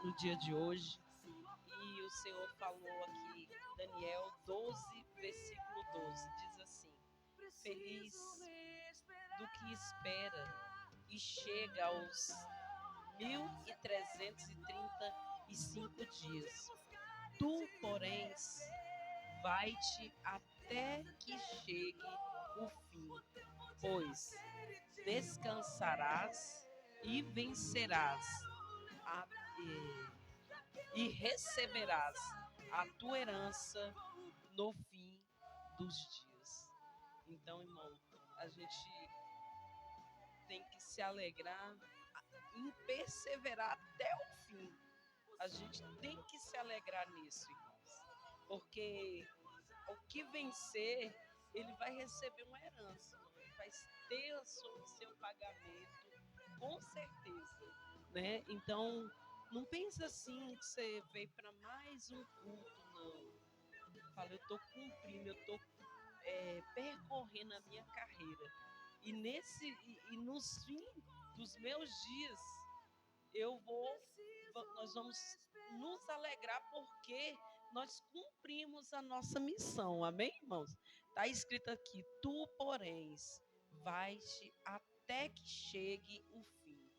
no dia de hoje. E o Senhor falou aqui, Daniel 12, versículo 12, diz assim: Feliz do que espera e chega aos 1335 dias. Tu, porém, vai-te até que chegue o fim, pois descansarás e vencerás a, e receberás a tua herança no fim dos dias. Então, irmão, a gente tem que se alegrar em perseverar até o fim. A gente tem que se alegrar nisso, irmãos. Porque o que vencer, ele vai receber uma herança, ele vai ter o seu pagamento, com certeza, né? Então, não pensa assim que você veio para mais um culto, não. Fala, eu estou cumprindo, eu estou percorrendo a minha carreira. E nos fins dos meus dias, eu vou, nós vamos nos alegrar porque nós cumprimos a nossa missão. Amém, irmãos? Está escrito aqui: tu, porém, vais até que chegue o fim,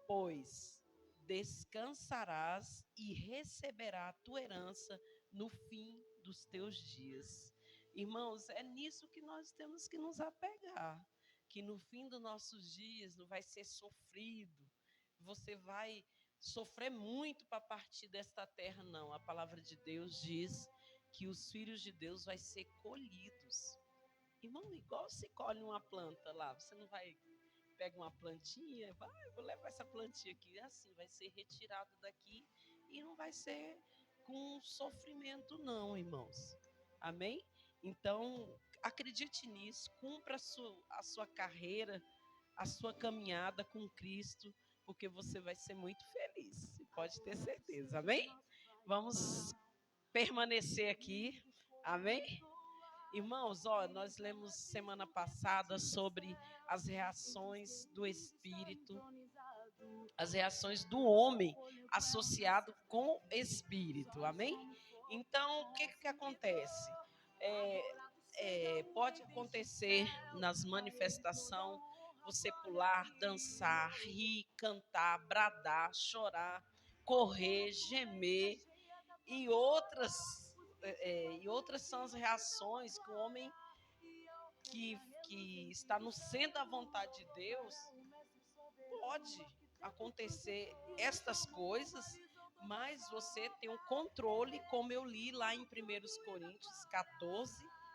pois descansarás e receberás a tua herança no fim dos teus dias. Irmãos, é nisso que nós temos que nos apegar, que no fim dos nossos dias não vai ser sofrido, você vai sofrer muito para partir desta terra, não. A palavra de Deus diz que os filhos de Deus vão ser colhidos. Irmão, igual se colhe uma planta lá, você não vai pega uma plantinha, vai, vou levar essa plantinha aqui, assim, vai ser retirado daqui e não vai ser com sofrimento não, irmãos. Amém? Então, acredite nisso, cumpra a sua carreira, a sua caminhada com Cristo, porque você vai ser muito feliz, pode ter certeza. Amém? Vamos permanecer aqui. Amém? Irmãos, nós lemos semana passada sobre as reações do espírito, as reações do homem associado com espírito, amém? Então, o que acontece? Pode acontecer nas manifestações, você pular, dançar, rir, cantar, bradar, chorar, correr, gemer, e outras são as reações que o homem que está no centro da vontade de Deus, pode acontecer estas coisas, mas você tem um controle, como eu li lá em 1 Coríntios 14,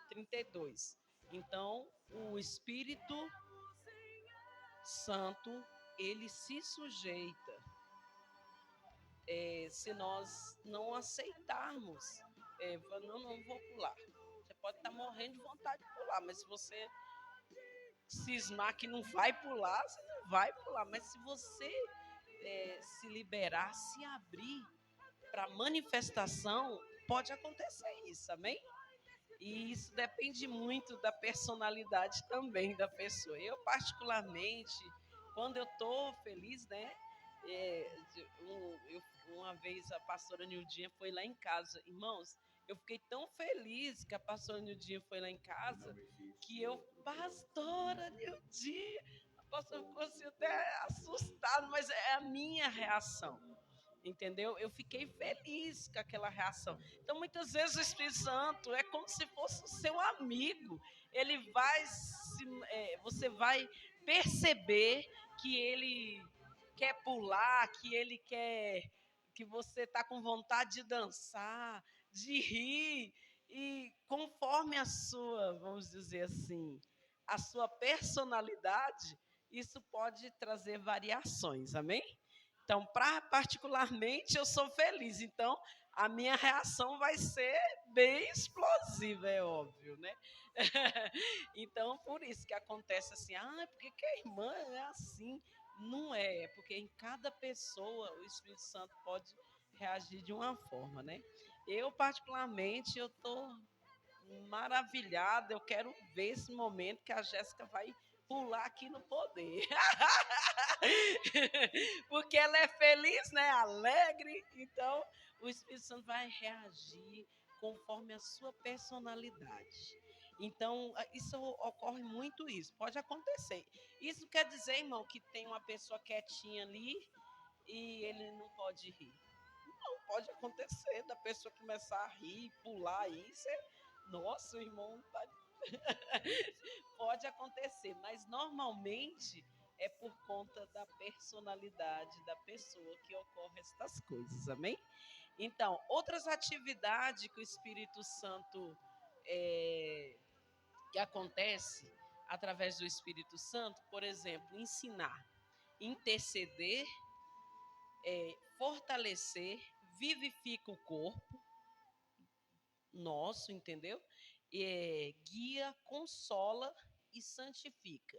32. Então, o Espírito Santo, ele se sujeita, se nós não aceitarmos, não vou pular. Você pode estar morrendo de vontade de pular, mas se você cismar que não vai pular, você não vai pular. Mas se você se liberar, se abrir para manifestação, pode acontecer isso, amém? E isso depende muito da personalidade também da pessoa. Eu, particularmente, quando eu estou feliz, né? Uma vez a pastora Nildinha foi lá em casa. Irmãos, eu fiquei tão feliz que a pastora Nildinha foi lá em casa que eu, pastora Nildinha, a pastora ficou assim até assustada, mas é a minha reação. Entendeu? Eu fiquei feliz com aquela reação. Então, muitas vezes o Espírito Santo é como se fosse o seu amigo. Ele vai, você vai perceber que ele quer pular, que ele quer, que você está com vontade de dançar, de rir, e conforme a sua, vamos dizer assim, a sua personalidade, isso pode trazer variações, amém? Então, particularmente, eu sou feliz. Então, a minha reação vai ser bem explosiva, é óbvio, né? Então, por isso que acontece assim, porque que a irmã é assim? Não é porque em cada pessoa o Espírito Santo pode reagir de uma forma, né? Eu, particularmente, eu estou maravilhada, eu quero ver esse momento que a Jéssica vai pular aqui no poder. Porque ela é feliz, né? Alegre. Então, o Espírito Santo vai reagir conforme a sua personalidade. Então, isso ocorre muito isso. Pode acontecer. Isso quer dizer, irmão, que tem uma pessoa quietinha ali e ele não pode rir. Não, pode acontecer da pessoa começar a rir, pular aí. Nossa, o irmão tá pode acontecer, mas normalmente é por conta da personalidade da pessoa que ocorrem estas coisas, amém? Então, outras atividades que o Espírito Santo que acontece através do Espírito Santo, por exemplo, ensinar, interceder, fortalecer, vivifica o corpo nosso, entendeu? Guia, consola e santifica.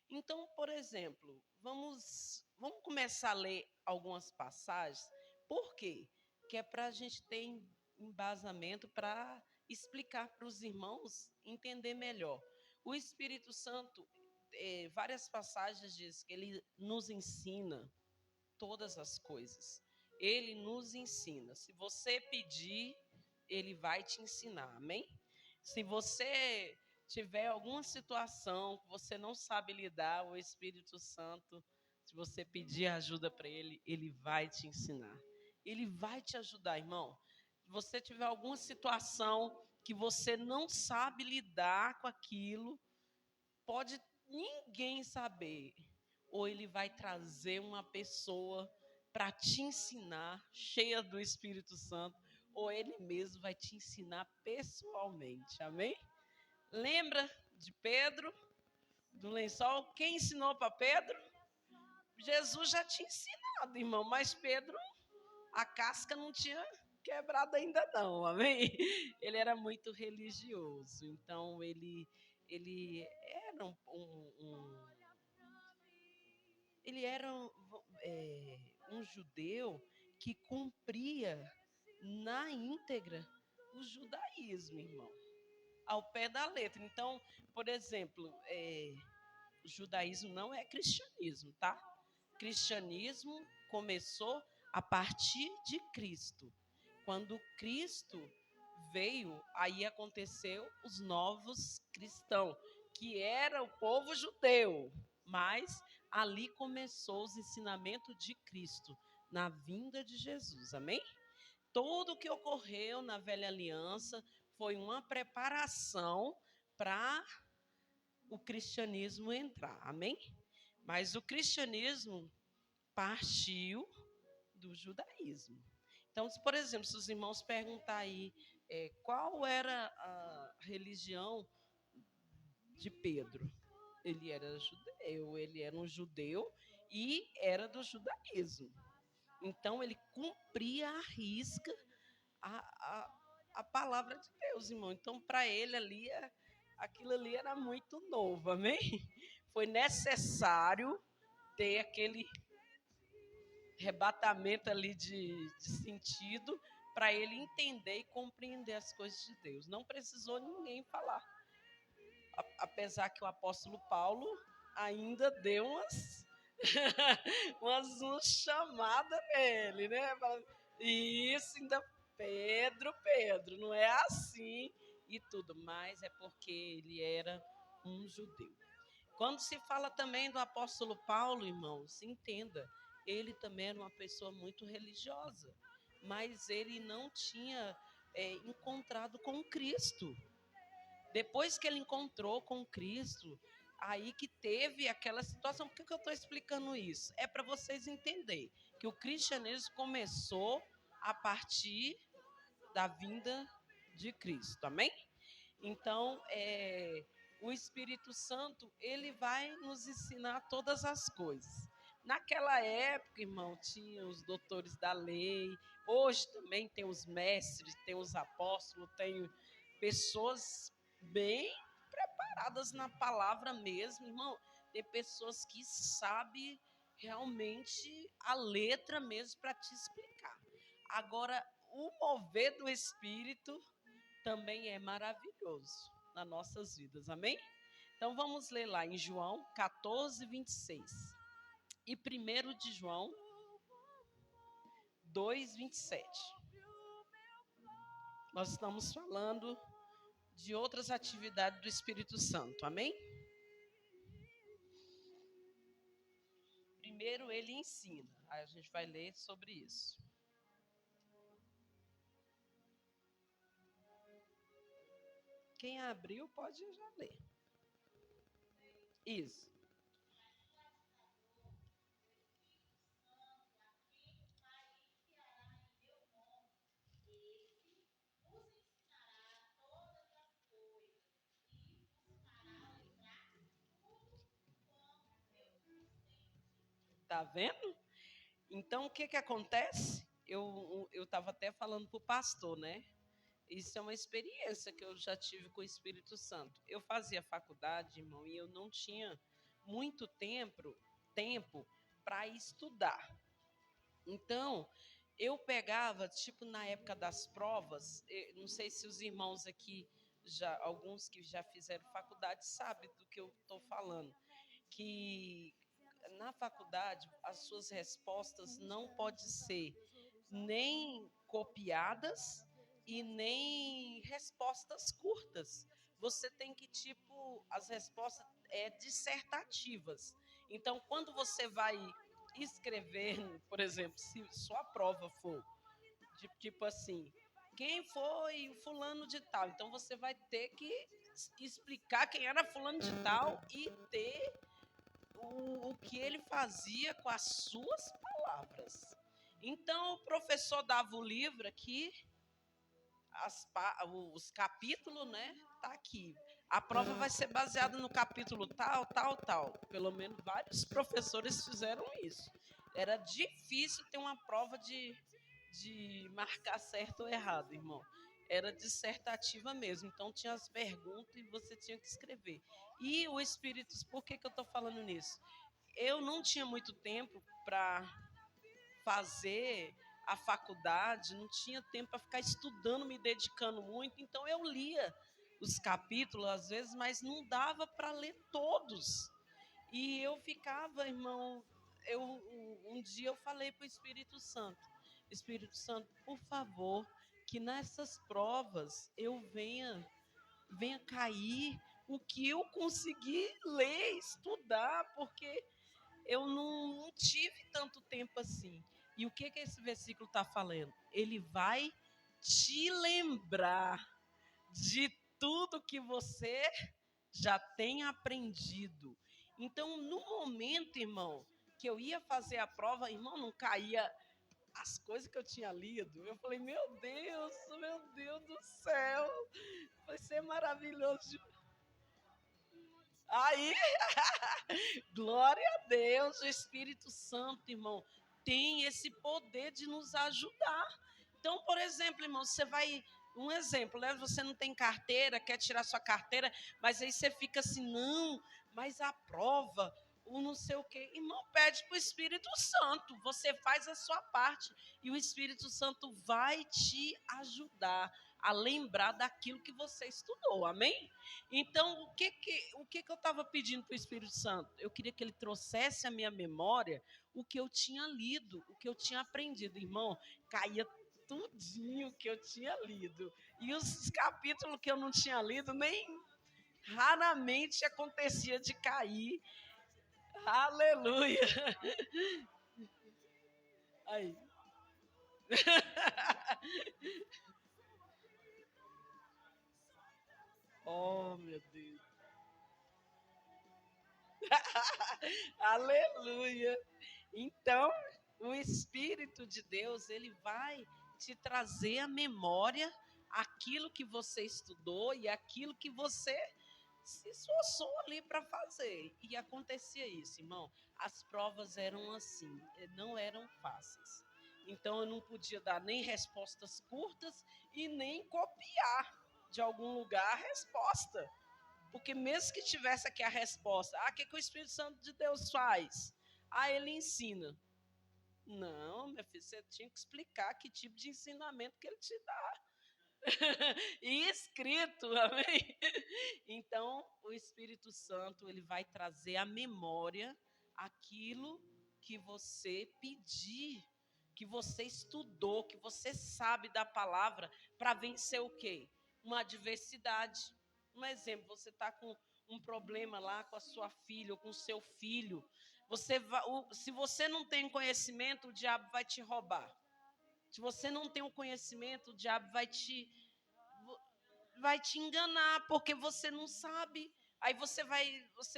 Então, por exemplo, vamos começar a ler algumas passagens. Por quê? Que é para a gente ter embasamento para explicar para os irmãos entender melhor. O Espírito Santo, várias passagens diz que ele nos ensina todas as coisas. Ele nos ensina. Se você pedir, ele vai te ensinar. Amém? Se você tiver alguma situação que você não sabe lidar, o Espírito Santo, se você pedir ajuda para ele, ele vai te ensinar. Ele vai te ajudar, irmão. Se você tiver alguma situação que você não sabe lidar com aquilo, pode ninguém saber. Ou ele vai trazer uma pessoa para te ensinar, cheia do Espírito Santo, ou ele mesmo vai te ensinar pessoalmente. Amém? Lembra de Pedro, do lençol? Quem ensinou para Pedro? Jesus já tinha ensinado, irmão, mas Pedro, a casca não tinha quebrado ainda não, amém? Ele era muito religioso, então ele era ele era um judeu que cumpria na íntegra o judaísmo, irmão, ao pé da letra. Então, por exemplo, o judaísmo não é cristianismo, tá? Cristianismo começou a partir de Cristo. Quando Cristo veio, aí aconteceu os novos cristãos, que era o povo judeu, mas ali começou os ensinamentos de Cristo, na vinda de Jesus, amém? Tudo o que ocorreu na velha aliança foi uma preparação para o cristianismo entrar, amém? Mas o cristianismo partiu do judaísmo. Então, por exemplo, se os irmãos perguntar aí qual era a religião de Pedro, ele era um judeu e era do judaísmo. Então, ele cumpria à risca a palavra de Deus, irmão. Então, para ele ali, aquilo ali era muito novo, amém? Foi necessário ter aquele arrebatamento ali de sentido para ele entender e compreender as coisas de Deus. Não precisou ninguém falar. Apesar que o apóstolo Paulo ainda deu umas chamadas nele, né? Isso, ainda Pedro, não é assim e tudo, mas é porque ele era um judeu. Quando se fala também do apóstolo Paulo, irmãos, entenda, ele também era uma pessoa muito religiosa, mas ele não tinha encontrado com Cristo. Depois que ele encontrou com Cristo, aí que teve aquela situação. Por que eu estou explicando isso? É para vocês entenderem que o cristianismo começou a partir da vinda de Cristo, amém? Então, o Espírito Santo, ele vai nos ensinar todas as coisas. Naquela época, irmão, tinha os doutores da lei, hoje também tem os mestres, tem os apóstolos, tem pessoas bem preparadas na palavra mesmo, irmão. Tem pessoas que sabem realmente a letra mesmo para te explicar. Agora, o mover do Espírito também é maravilhoso nas nossas vidas, amém? Então vamos ler lá em João 14, 26. E 1 de João 2, 27. Nós estamos falando de outras atividades do Espírito Santo, amém? Primeiro ele ensina, aí a gente vai ler sobre isso. Quem abriu pode já ler. Isso. Tá vendo? Então, o que que acontece? Eu estava até falando para o pastor, né? Isso é uma experiência que eu já tive com o Espírito Santo. Eu fazia faculdade, irmão, e eu não tinha muito tempo para estudar. Então, eu pegava, tipo, na época das provas, não sei se os irmãos aqui, já alguns que já fizeram faculdade, sabem do que eu estou falando, que na faculdade as suas respostas não podem ser nem copiadas e nem respostas curtas. Você tem que, tipo, as respostas dissertativas. Então, quando você vai escrever, por exemplo, se sua prova for de tipo assim, quem foi o fulano de tal? Então você vai ter que explicar quem era fulano de tal e ter o que ele fazia com as suas palavras. Então o professor dava o livro aqui, os capítulos, né? Tá aqui. A prova vai ser baseada no capítulo tal, tal, tal. Pelo menos vários professores fizeram isso. Era difícil ter uma prova de marcar certo ou errado, irmão. Era dissertativa mesmo. Então tinha as perguntas e você tinha que escrever. E o Espírito, por que eu estou falando nisso? Eu não tinha muito tempo para fazer a faculdade, não tinha tempo para ficar estudando, me dedicando muito, então eu lia os capítulos às vezes, mas não dava para ler todos. E eu ficava, irmão, um dia eu falei para o Espírito Santo, por favor, que nessas provas eu venha cair o que eu consegui ler, estudar, porque eu não tive tanto tempo assim. E o que esse versículo está falando? Ele vai te lembrar de tudo que você já tem aprendido. Então, no momento, irmão, que eu ia fazer a prova, irmão, não caía as coisas que eu tinha lido. Eu falei, meu Deus do céu, vai ser maravilhoso. Aí, glória a Deus, o Espírito Santo, irmão, tem esse poder de nos ajudar. Então, por exemplo, irmão, você vai. Um exemplo, né? Você não tem carteira, quer tirar sua carteira, mas aí você fica assim, não, mas a prova, o não sei o quê. Irmão, pede para o Espírito Santo, você faz a sua parte e o Espírito Santo vai te ajudar a lembrar daquilo que você estudou, amém? Então, o que eu estava pedindo para o Espírito Santo? Eu queria que ele trouxesse à minha memória o que eu tinha lido, o que eu tinha aprendido. Irmão, caía tudinho que eu tinha lido. E os capítulos que eu não tinha lido, nem raramente acontecia de cair. Aleluia! Aí. Oh, meu Deus. Aleluia! Então, o Espírito de Deus, ele vai te trazer à memória aquilo que você estudou e aquilo que você se esforçou ali para fazer. E acontecia isso, irmão. As provas eram assim, não eram fáceis. Então eu não podia dar nem respostas curtas e nem copiar de algum lugar a resposta. Porque mesmo que tivesse aqui a resposta, o que o Espírito Santo de Deus faz? Ele ensina. Não, meu filho, você tinha que explicar que tipo de ensinamento que ele te dá. e escrito, amém? Então, o Espírito Santo, ele vai trazer à memória aquilo que você pedir, que você estudou, que você sabe da palavra, para vencer o quê? Uma adversidade. Um exemplo, você está com um problema lá com a sua filha ou com o seu filho. Se você não tem conhecimento, o diabo vai te roubar. Se você não tem o conhecimento, o diabo vai te enganar, porque você não sabe. Aí você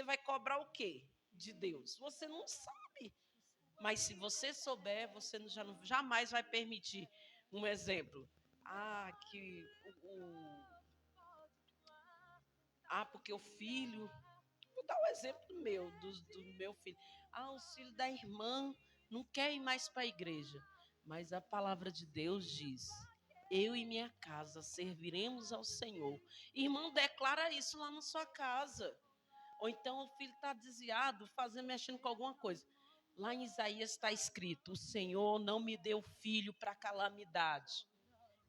vai cobrar o quê de Deus? Você não sabe. Mas se você souber, você jamais vai permitir. Um exemplo. Porque o filho. Vou dar um exemplo do meu filho. Os filhos da irmã não querem ir mais para a igreja. Mas a palavra de Deus diz: eu e minha casa serviremos ao Senhor. Irmão, declara isso lá na sua casa. Ou então o filho está desviado, mexendo com alguma coisa. Lá em Isaías está escrito: o Senhor não me deu filho para calamidade.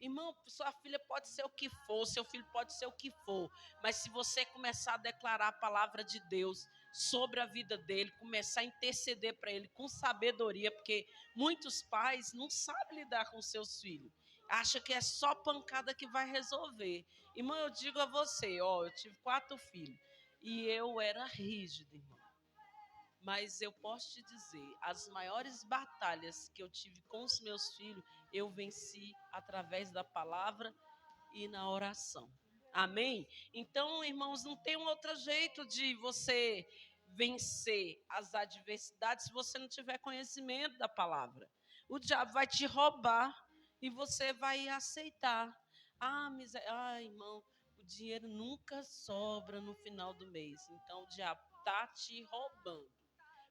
Irmão, sua filha pode ser o que for, seu filho pode ser o que for, mas se você começar a declarar a palavra de Deus sobre a vida dele, começar a interceder para ele com sabedoria, porque muitos pais não sabem lidar com seus filhos, acham que é só pancada que vai resolver. Irmão, eu digo a você, eu tive 4 filhos e eu era rígido, irmão. Mas eu posso te dizer, as maiores batalhas que eu tive com os meus filhos, eu venci através da palavra e na oração. Amém? Então, irmãos, não tem um outro jeito de você vencer as adversidades se você não tiver conhecimento da palavra. O diabo vai te roubar e você vai aceitar. Irmão, o dinheiro nunca sobra no final do mês. Então, o diabo está te roubando.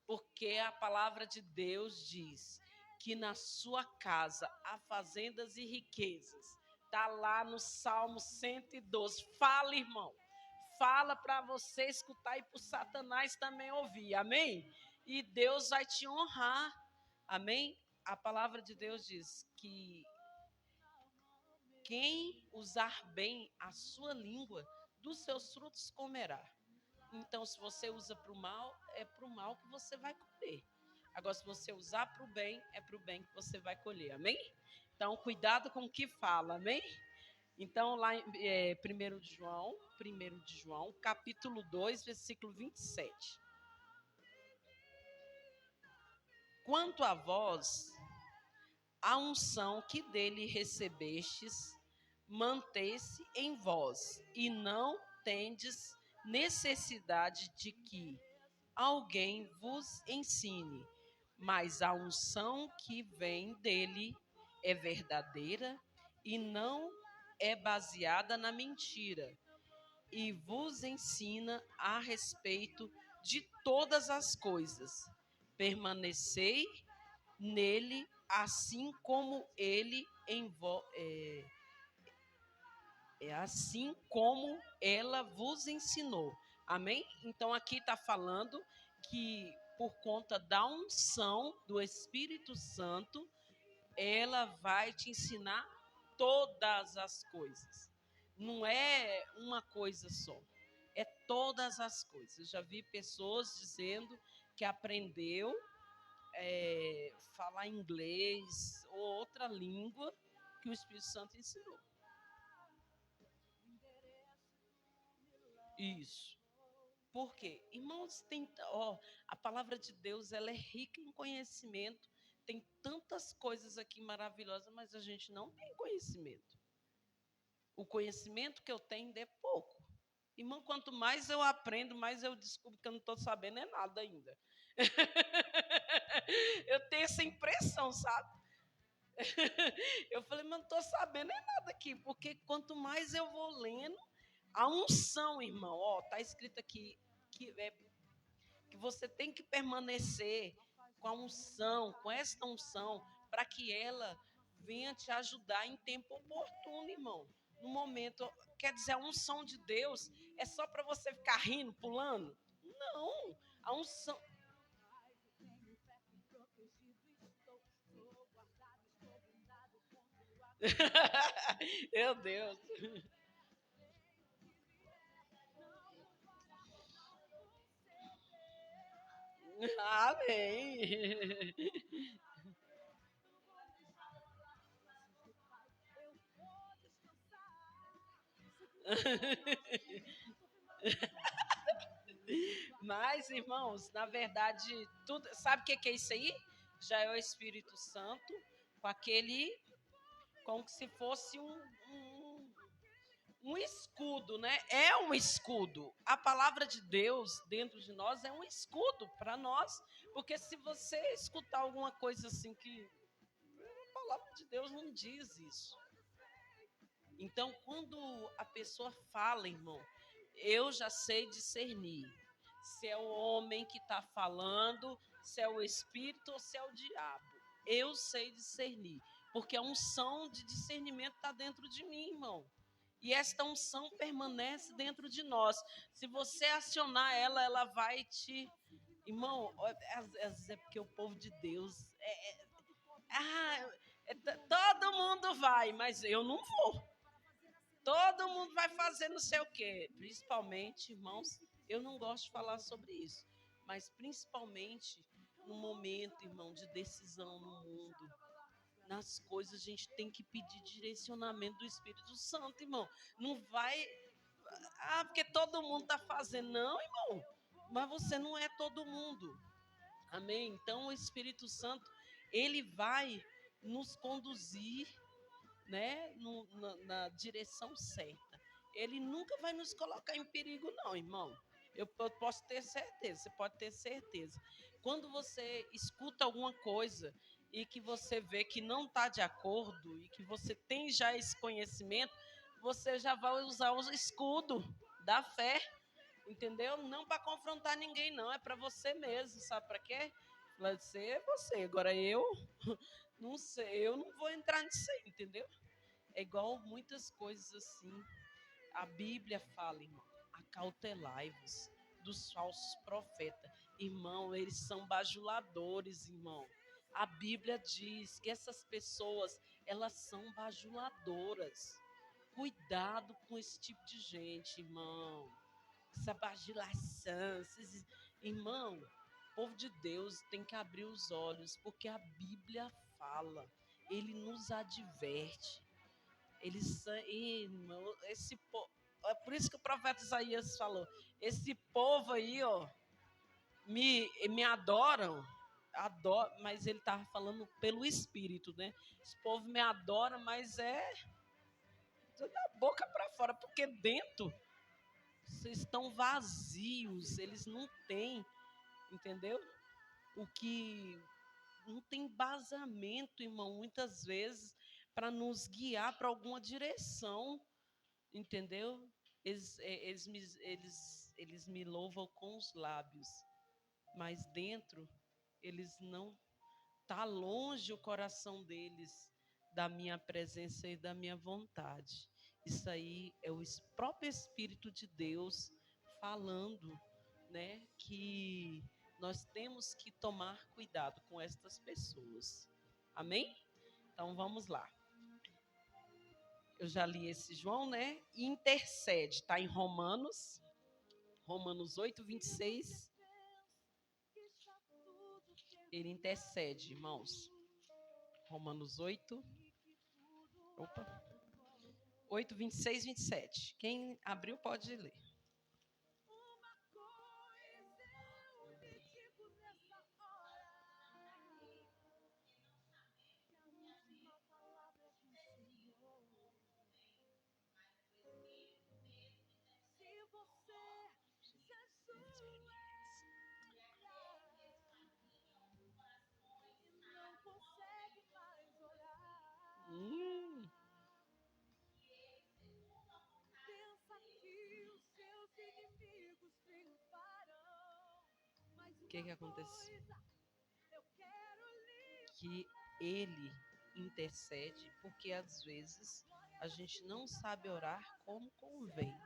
Porque a palavra de Deus diz que na sua casa há fazendas e riquezas. Está lá no Salmo 112. Fala, irmão. Fala para você escutar e para o Satanás também ouvir. Amém? E Deus vai te honrar. Amém? A palavra de Deus diz que quem usar bem a sua língua, dos seus frutos comerá. Então, se você usa para o mal, é para o mal que você vai colher. Agora, se você usar para o bem, é para o bem que você vai colher. Amém? Então, cuidado com o que fala. Amém? Então, lá em 1 de João, capítulo 2, versículo 27. Quanto a vós, a unção que dele recebestes, mantém-se em vós, e não tendes necessidade de que alguém vos ensine, mas a unção que vem dele é verdadeira e não é baseada na mentira, e vos ensina a respeito de todas as coisas. Permanecei nele, assim como ele assim como ela vos ensinou. Amém? Então aqui está falando que por conta da unção do Espírito Santo, ela vai te ensinar todas as coisas. Não é uma coisa só, é todas as coisas. Eu já vi pessoas dizendo que aprendeu falar inglês ou outra língua que o Espírito Santo ensinou. Isso. Por quê? Irmãos, a palavra de Deus ela é rica em conhecimento. Tem tantas coisas aqui maravilhosas, mas a gente não tem conhecimento. O conhecimento que eu tenho é pouco. Irmão, quanto mais eu aprendo, mais eu descubro que eu não estou sabendo nada ainda. Eu tenho essa impressão, sabe? Eu falei, mas não estou sabendo nada aqui, porque quanto mais eu vou lendo, a unção, irmão, está escrito aqui que você tem que permanecer com a unção, com esta unção, para que ela venha te ajudar em tempo oportuno, irmão. No momento, quer dizer, a unção de Deus é só para você ficar rindo, pulando? Não, a unção... Meu Deus. Amém. Mas, irmãos, na verdade, tudo, sabe o que é isso aí? Já é o Espírito Santo com aquele, como se fosse um escudo, né? É um escudo. A palavra de Deus dentro de nós é um escudo para nós, porque se você escutar alguma coisa assim que a palavra de Deus não diz isso. Então, quando a pessoa fala, irmão, eu já sei discernir se é o homem que está falando, se é o espírito ou se é o diabo. Eu sei discernir, porque a unção de discernimento está dentro de mim, irmão. E esta unção permanece dentro de nós. Se você acionar ela, ela vai te. Irmão, às vezes é porque o povo de Deus. Todo mundo vai, mas eu não vou. Todo mundo vai fazer não sei o quê. Principalmente, irmãos, eu não gosto de falar sobre isso, mas principalmente no momento, irmão, de decisão no mundo, nas coisas, a gente tem que pedir direcionamento do Espírito Santo, irmão. Não vai. Ah, porque todo mundo está fazendo. Não, irmão. Mas você não é todo mundo. Amém? Então o Espírito Santo, ele vai nos conduzir, né, na direção certa. Ele nunca vai nos colocar em perigo, não, irmão. Eu posso ter certeza, você pode ter certeza. Quando você escuta alguma coisa e que você vê que não está de acordo e que você tem já esse conhecimento, você já vai usar o escudo da fé, entendeu? Não para confrontar ninguém, não, é para você mesmo, sabe para quê? Vai ser você. Agora eu não sei, eu não vou entrar nisso aí, entendeu? É igual muitas coisas assim. A Bíblia fala, irmão, acautelai-vos dos falsos profetas. Irmão, eles são bajuladores, irmão. A Bíblia diz que essas pessoas, elas são bajuladoras. Cuidado com esse tipo de gente, irmão. Essa bajulação. Irmão, o povo de Deus tem que abrir os olhos, porque a Bíblia fala. Ele nos adverte. Eles são, irmão, esse povo, é por isso que o profeta Isaías falou: esse povo aí, ó, me adoram, mas ele estava falando pelo Espírito, né? Esse povo me adora, mas é da boca para fora, porque dentro vocês estão vazios, eles não têm, entendeu? O que não tem embasamento, irmão, muitas vezes para nos guiar para alguma direção. Entendeu? Eles me louvam com os lábios, mas dentro eles não. Está longe o coração deles da minha presença e da minha vontade. Isso aí é o próprio Espírito de Deus falando, né? Que nós temos que tomar cuidado com estas pessoas. Amém? Então vamos lá. Eu já li esse João, né? Intercede, está em Romanos 8, 26. Ele intercede, irmãos. Romanos 8. Opa. 8, 26, 27. Quem abriu pode ler. Hum. O que aconteceu? Que ele intercede porque às vezes a gente não sabe orar como convém,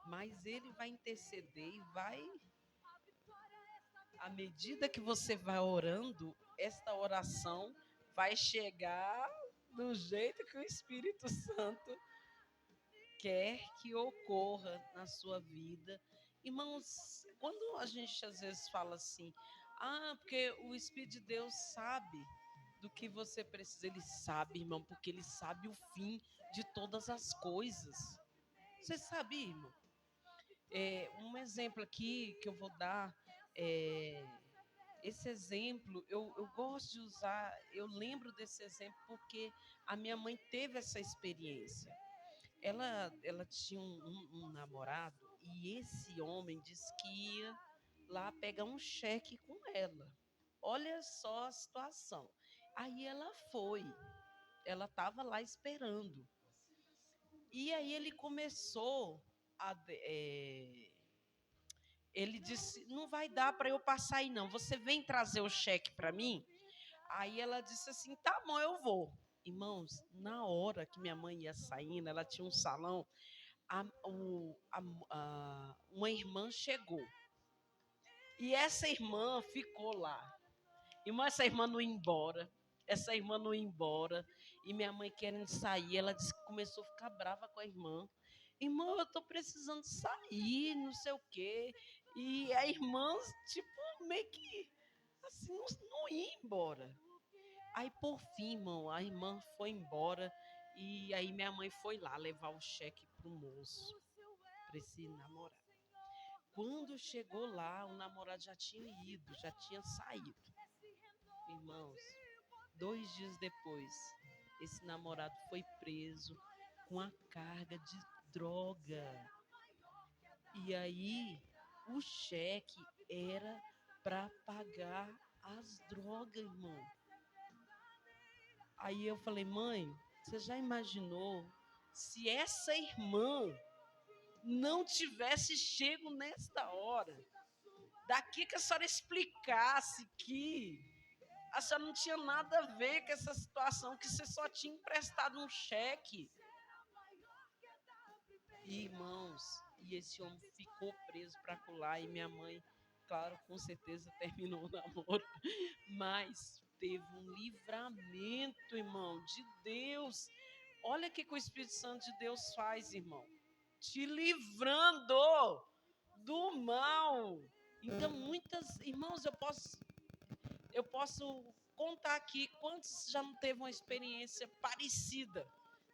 mas ele vai interceder e vai, à medida que você vai orando, esta oração vai chegar, do jeito que o Espírito Santo quer que ocorra na sua vida. Irmãos, quando a gente às vezes fala assim, porque o Espírito de Deus sabe do que você precisa, ele sabe, irmão, porque ele sabe o fim de todas as coisas. Você sabe, irmão? Um exemplo aqui que eu vou dar, esse exemplo, eu gosto de usar, eu lembro desse exemplo porque a minha mãe teve essa experiência. Ela tinha um namorado e esse homem disse que ia lá pegar um cheque com ela. Olha só a situação. Aí ela foi, ela estava lá esperando. E aí ele começou ele disse: não vai dar para eu passar aí não, você vem trazer o cheque para mim? Aí ela disse assim: tá bom, eu vou. Irmãos, na hora que minha mãe ia saindo, ela tinha um salão, uma irmã chegou. E essa irmã ficou lá. Irmã, essa irmã não ia embora. Essa irmã não ia embora. E minha mãe querendo sair, ela disse que começou a ficar brava com a irmã. Irmã, eu tô precisando sair, não sei o quê. E a irmã, tipo, meio que assim, não ia embora. Aí, por fim, irmão, a irmã foi embora. E aí minha mãe foi lá levar o cheque pro moço, para esse namorado. Quando chegou lá, o namorado já tinha ido, já tinha saído. Irmãos, 2 dias depois, esse namorado foi preso com a carga de droga. E aí, o cheque era para pagar as drogas, irmão. Aí eu falei, mãe, você já imaginou se essa irmã não tivesse chego nesta hora? Daqui que a senhora explicasse que a senhora não tinha nada a ver com essa situação, que você só tinha emprestado um cheque. E, irmãos, e esse homem ficou preso para colar, e minha mãe, claro, com certeza terminou o namoro, mas teve um livramento, irmão, de Deus. Olha o que o Espírito Santo de Deus faz, irmão. Te livrando do mal. Então, irmãos, eu posso contar aqui quantos já não teve uma experiência parecida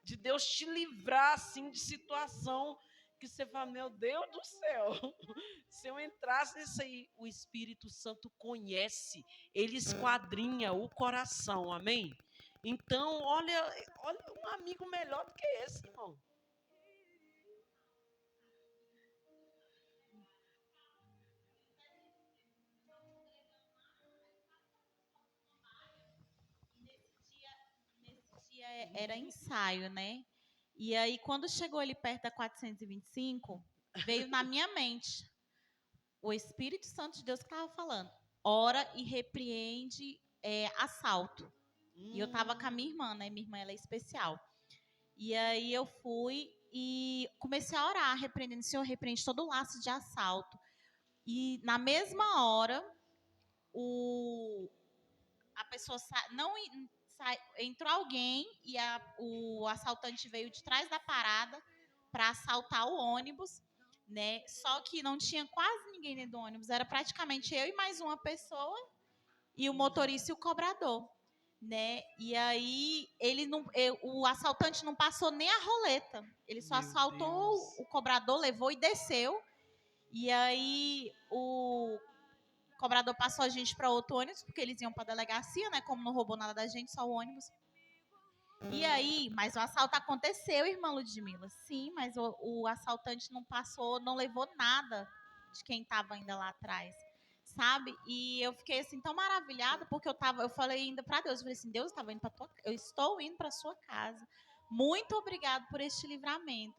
de Deus te livrar assim de situação que você fala, meu Deus do céu, se eu entrasse nisso aí, o Espírito Santo conhece, ele esquadrinha o coração, amém? Então, olha um amigo melhor do que esse, irmão. Nesse dia era ensaio, né? E aí, quando chegou ali perto da 425, veio na minha mente o Espírito Santo de Deus que estava falando. Ora e repreende assalto. E eu estava com a minha irmã, né? Minha irmã, ela é especial. E aí eu fui e comecei a orar, repreendendo, Senhor, repreende todo o laço de assalto. E na mesma hora, a pessoa entrou alguém e o assaltante veio de trás da parada para assaltar o ônibus, né? Só que não tinha quase ninguém dentro do ônibus, era praticamente eu e mais uma pessoa e o motorista e o cobrador, né? E aí o assaltante não passou nem a roleta, ele só assaltou o cobrador, levou e desceu. E aí o cobrador passou a gente para outro ônibus, porque eles iam para a delegacia, né? Como não roubou nada da gente, só o ônibus. E aí, mas o assalto aconteceu, irmã Ludmila. Sim, mas o assaltante não passou, não levou nada de quem estava ainda lá atrás, sabe? E eu fiquei assim tão maravilhada, porque eu falei ainda para Deus, eu falei assim, Deus, eu estou indo para sua casa. Muito obrigado por este livramento,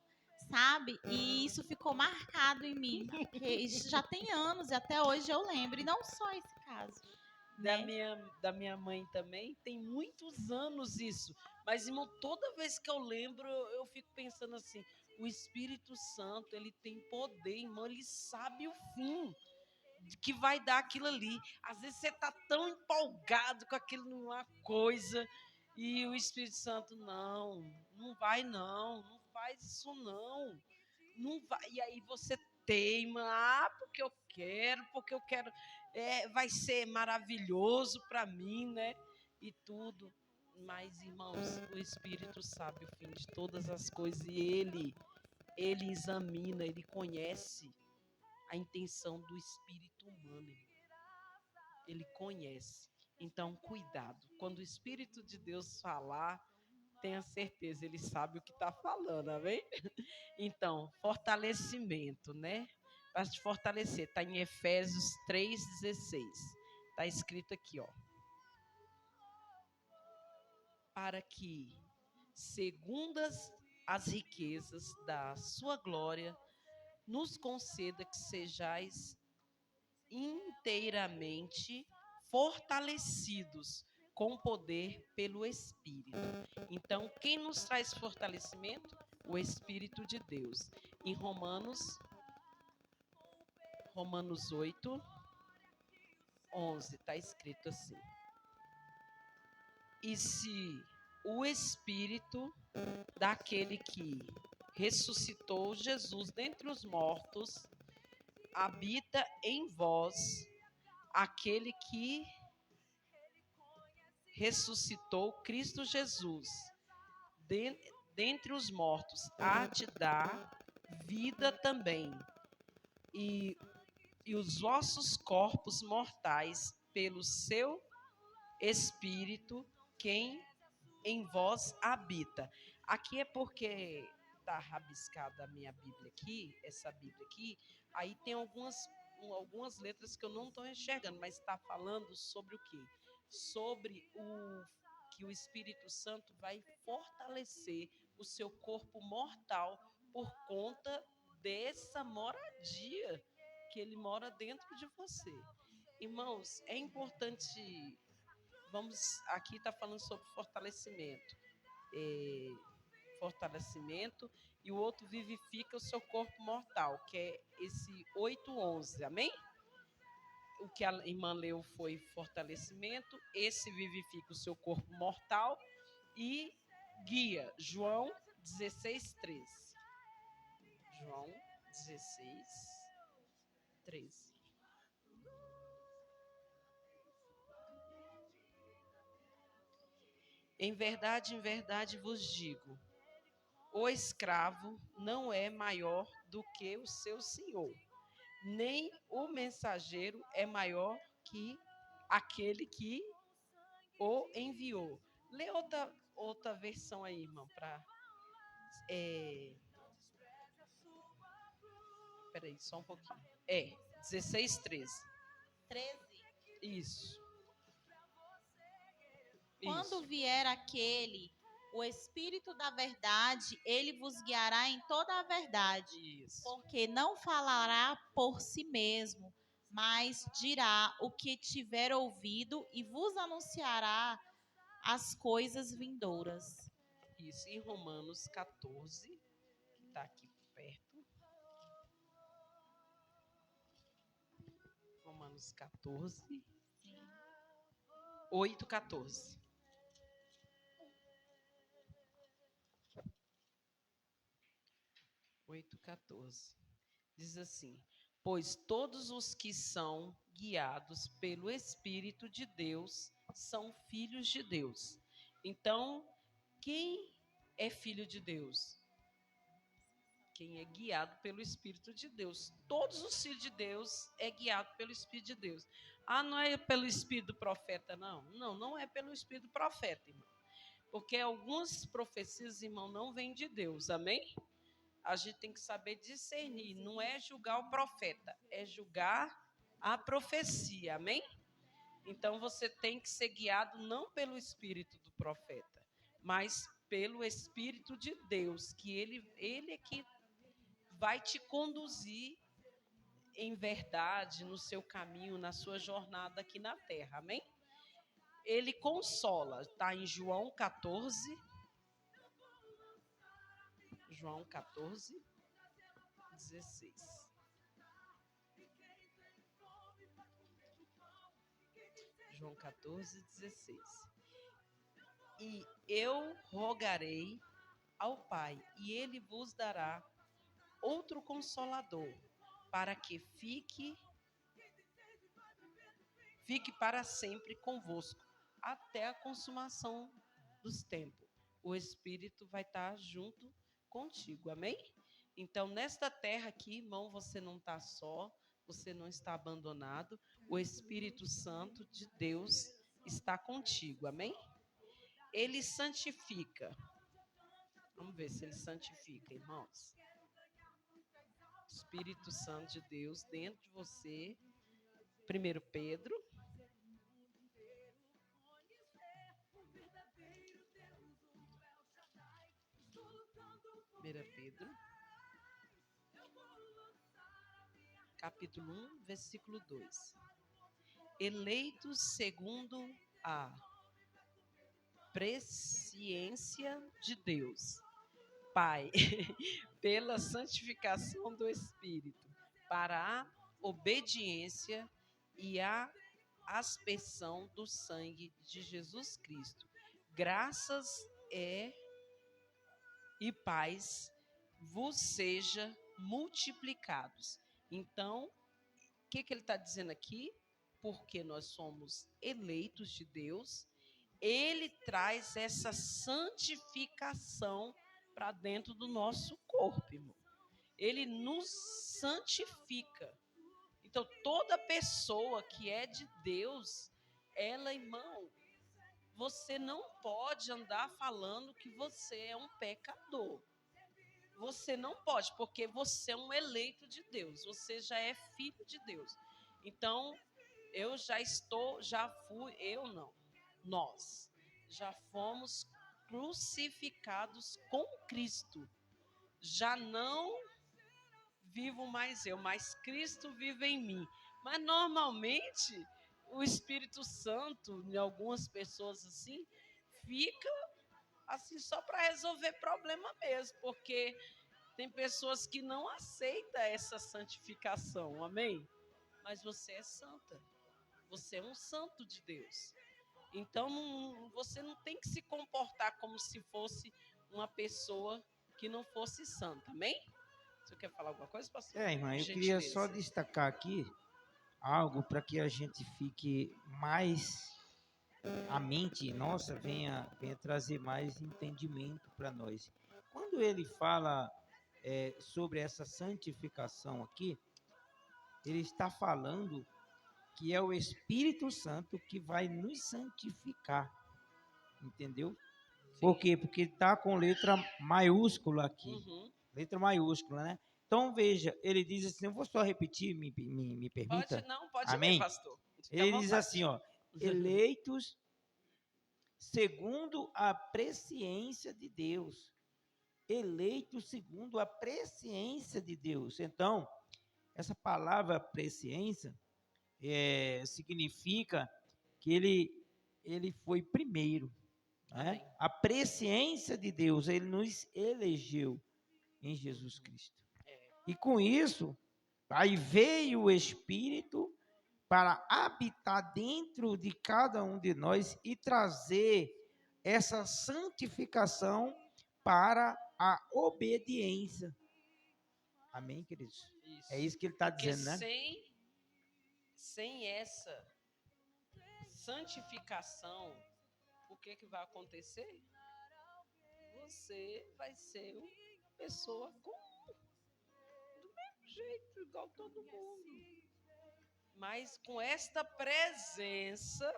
sabe? E isso ficou marcado em mim, porque isso já tem anos e até hoje eu lembro, e não só esse caso. Da Né? minha mãe também, tem muitos anos isso. Mas, irmão, toda vez que eu lembro, eu fico pensando assim, o Espírito Santo, ele tem poder, irmão, ele sabe o fim que vai dar aquilo ali. Às vezes você está tão empolgado com aquilo numa coisa, E o Espírito Santo, não vai não faz isso não vai. E aí você teima, porque eu quero, vai ser maravilhoso para mim, né? E tudo. Mas, irmãos, o Espírito sabe o fim de todas as coisas e ele examina, ele conhece a intenção do espírito humano. Ele conhece. Então, cuidado. Quando o Espírito de Deus falar, tenha certeza, ele sabe o que está falando, amém? Então, fortalecimento, né? Para te fortalecer, está em Efésios 3,16. Está escrito aqui, ó. Para que, segundo as riquezas da sua glória, nos conceda que sejais inteiramente fortalecidos com poder pelo Espírito. Então, quem nos traz fortalecimento? O Espírito de Deus. Em Romanos 8, 11, está escrito assim. E se o Espírito daquele que ressuscitou Jesus dentre os mortos habita em vós, aquele que ressuscitou Cristo Jesus dentre os mortos, há de dar vida também, e os vossos corpos mortais, pelo seu Espírito, quem em vós habita. Aqui é porque está rabiscada a minha Bíblia aqui, essa Bíblia aqui, aí tem algumas letras que eu não estou enxergando, mas está falando sobre o quê? Sobre que o Espírito Santo vai fortalecer o seu corpo mortal por conta dessa moradia que ele mora dentro de você. Irmãos, é importante. Aqui está falando sobre fortalecimento. Fortalecimento, e o outro vivifica o seu corpo mortal, que é esse 8:11, amém? O que a irmã leu foi fortalecimento, esse vivifica o seu corpo mortal e guia, João 16:13. João 16:13. Em verdade vos digo, o escravo não é maior do que o seu senhor, nem o mensageiro é maior que aquele que o enviou. Lê outra versão aí, irmão, para... Peraí, só um pouquinho. 16:13. 13. Isso. Quando vier aquele, o Espírito da verdade, ele vos guiará em toda a verdade. Isso. Porque não falará por si mesmo, mas dirá o que tiver ouvido e vos anunciará as coisas vindouras. Isso, em Romanos 14, que está aqui perto. Romanos 14. 8:14. Diz assim: pois todos os que são guiados pelo Espírito de Deus são filhos de Deus. Então, quem é filho de Deus? Quem é guiado pelo Espírito de Deus. Todos os filhos de Deus é guiado pelo Espírito de Deus. Não é pelo Espírito do profeta, não. Não é pelo Espírito do profeta, irmão. Porque algumas profecias, irmão, não vêm de Deus, amém? A gente tem que saber discernir, não é julgar o profeta, é julgar a profecia, amém? Então você tem que ser guiado não pelo espírito do profeta, mas pelo Espírito de Deus, que ele é que vai te conduzir em verdade no seu caminho, na sua jornada aqui na terra, amém? Ele consola, está em João 14. João 14, 16. João 14, 16. E eu rogarei ao Pai, e ele vos dará outro consolador, para que fique para sempre convosco, até a consumação dos tempos. O Espírito vai estar junto contigo, amém? Então, nesta terra aqui, irmão, você não está só, você não está abandonado, o Espírito Santo de Deus está contigo, amém? Ele santifica. Vamos ver se ele santifica, irmãos. Espírito Santo de Deus dentro de você. 1 Pedro. 1 Pedro, capítulo 1, versículo 2. Eleitos segundo a presciência de Deus, Pai, pela santificação do Espírito, para a obediência e a aspersão do sangue de Jesus Cristo. Graças e paz vos seja multiplicados. Então, o que ele está dizendo aqui? Porque nós somos eleitos de Deus, ele traz essa santificação para dentro do nosso corpo, irmão. Ele nos santifica. Então, toda pessoa que é de Deus, ela, irmão, você não pode andar falando que você é um pecador. Você não pode, porque você é um eleito de Deus. Você já é filho de Deus. Então, nós já fomos crucificados com Cristo. Já não vivo mais eu, mas Cristo vive em mim. Mas normalmente o Espírito Santo, em algumas pessoas assim, fica assim só para resolver problema mesmo, porque tem pessoas que não aceitam essa santificação, amém? Mas você é santa, você é um santo de Deus. Então você não tem que se comportar como se fosse uma pessoa que não fosse santa, amém? Você quer falar alguma coisa, pastor? Irmã, eu queria só destacar aqui algo para que a gente fique mais, a mente nossa venha trazer mais entendimento para nós. Quando ele fala sobre essa santificação aqui, ele está falando que é o Espírito Santo que vai nos santificar, entendeu? Sim. Por quê? Porque está com letra maiúscula aqui, letra maiúscula, né? Então, veja, ele diz assim, eu vou só repetir, me permita. Pode Amém? Ler, pastor. Ele diz assim, ó, eleitos segundo a presciência de Deus. Eleitos segundo a presciência de Deus. Então, essa palavra presciência significa que ele foi primeiro. Né? A presciência de Deus, ele nos elegeu em Jesus Cristo. E com isso, aí veio o Espírito para habitar dentro de cada um de nós e trazer essa santificação para a obediência. Amém, queridos? Isso. É isso que ele está dizendo, né? Sem essa santificação, o que vai acontecer? Você vai ser uma pessoa comum, do mesmo jeito, igual todo mundo. Mas com esta presença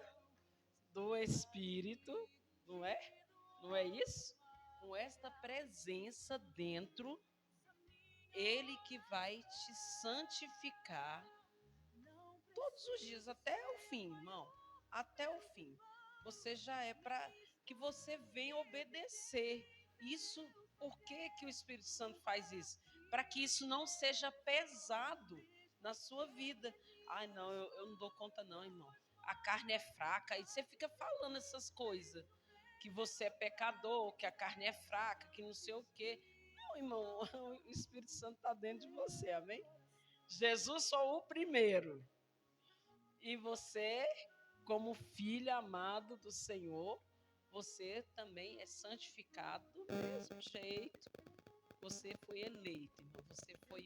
do Espírito, não é? Não é isso? Com esta presença dentro, ele que vai te santificar todos os dias, até o fim, irmão. Até o fim. Você já é para que você venha obedecer. Isso, por que o Espírito Santo faz isso? Para que isso não seja pesado na sua vida. Ai, não, eu não dou conta não, irmão. A carne é fraca. E você fica falando essas coisas. Que você é pecador, que a carne é fraca, que não sei o quê. Não, irmão, o Espírito Santo está dentro de você, amém? Jesus foi o primeiro. E você, como filho amado do Senhor, você também é santificado do mesmo jeito. Você foi eleito, irmão. Você foi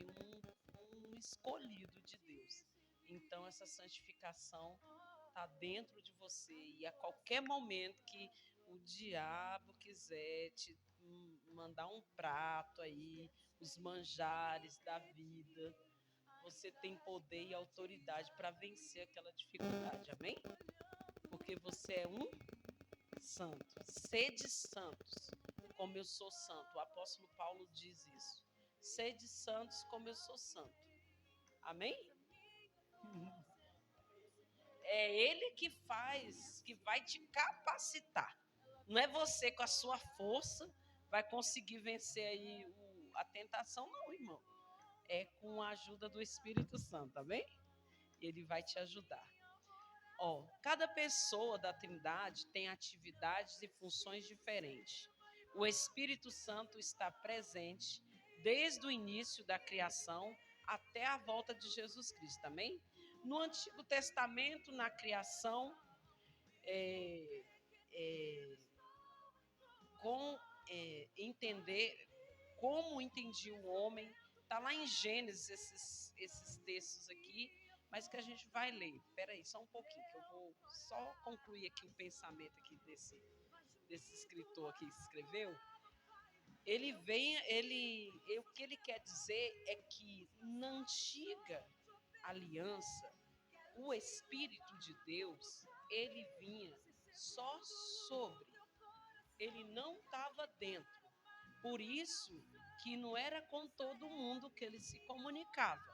um escolhido de Deus. Então, essa santificação está dentro de você. E a qualquer momento que o diabo quiser te mandar um prato aí, os manjares da vida, você tem poder e autoridade para vencer aquela dificuldade. Amém? Porque você é um santo. Sede santos, como eu sou santo. O apóstolo Paulo diz isso. Sede santos, como eu sou santo. Amém? É Ele que faz, que vai te capacitar. Não é você com a sua força vai conseguir vencer aí a tentação, não, irmão. É com a ajuda do Espírito Santo, amém? Ele vai te ajudar. Cada pessoa da Trindade tem atividades e funções diferentes. O Espírito Santo está presente desde o início da criação até a volta de Jesus Cristo, amém? No Antigo Testamento, na criação, entender como entendia o homem, está lá em Gênesis esses textos aqui, mas que a gente vai ler. Espera aí, só um pouquinho, que eu vou só concluir aqui o pensamento aqui desse escritor aqui que escreveu. O que ele quer dizer é que na antiga aliança, o Espírito de Deus, ele vinha só sobre, ele não estava dentro. Por isso que não era com todo mundo que ele se comunicava.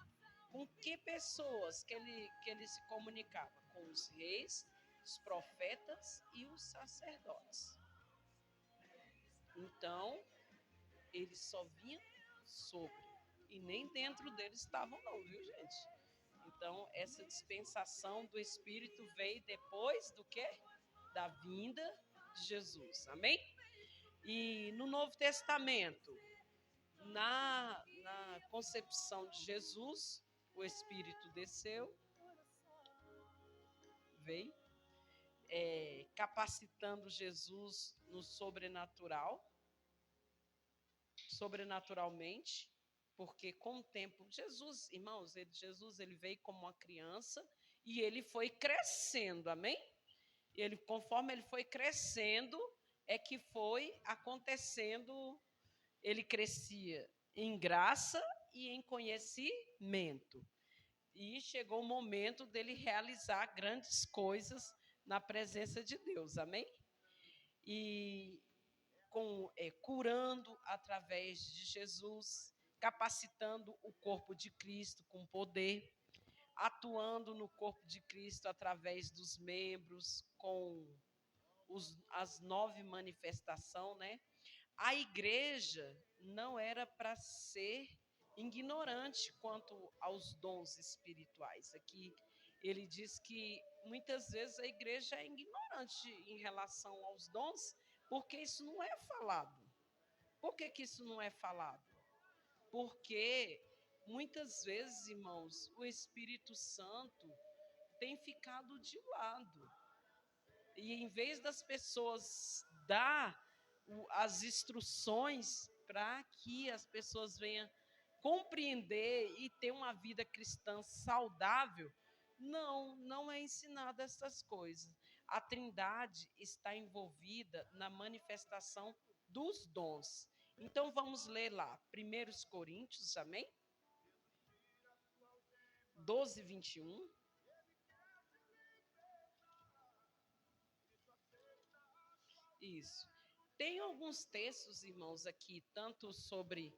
Com que pessoas que ele se comunicava? Com os reis, os profetas e os sacerdotes. Então, ele só vinha sobre. E nem dentro deles estavam não, viu, gente? Então, essa dispensação do Espírito veio depois do quê? Da vinda de Jesus. Amém? E no Novo Testamento, na concepção de Jesus, o Espírito desceu, veio, capacitando Jesus no sobrenaturalmente, porque com o tempo, Jesus, irmãos, Jesus ele veio como uma criança e ele foi crescendo, amém? Conforme ele foi crescendo, é que foi acontecendo, ele crescia em graça e em conhecimento. E chegou o momento dele realizar grandes coisas na presença de Deus, amém? E curando através de Jesus, capacitando o corpo de Cristo com poder, atuando no corpo de Cristo através dos membros, com as 9 manifestações, né? A igreja não era para ser ignorante quanto aos dons espirituais. Aqui ele diz que muitas vezes a igreja é ignorante em relação aos dons, porque isso não é falado. Por que isso não é falado? Porque muitas vezes, irmãos, o Espírito Santo tem ficado de lado. E em vez das pessoas dar as instruções para que as pessoas venham compreender e ter uma vida cristã saudável, não é ensinado essas coisas. A Trindade está envolvida na manifestação dos dons. Então vamos ler lá, 1 Coríntios, amém? 12, 21. Isso. Tem alguns textos, irmãos, aqui, tanto sobre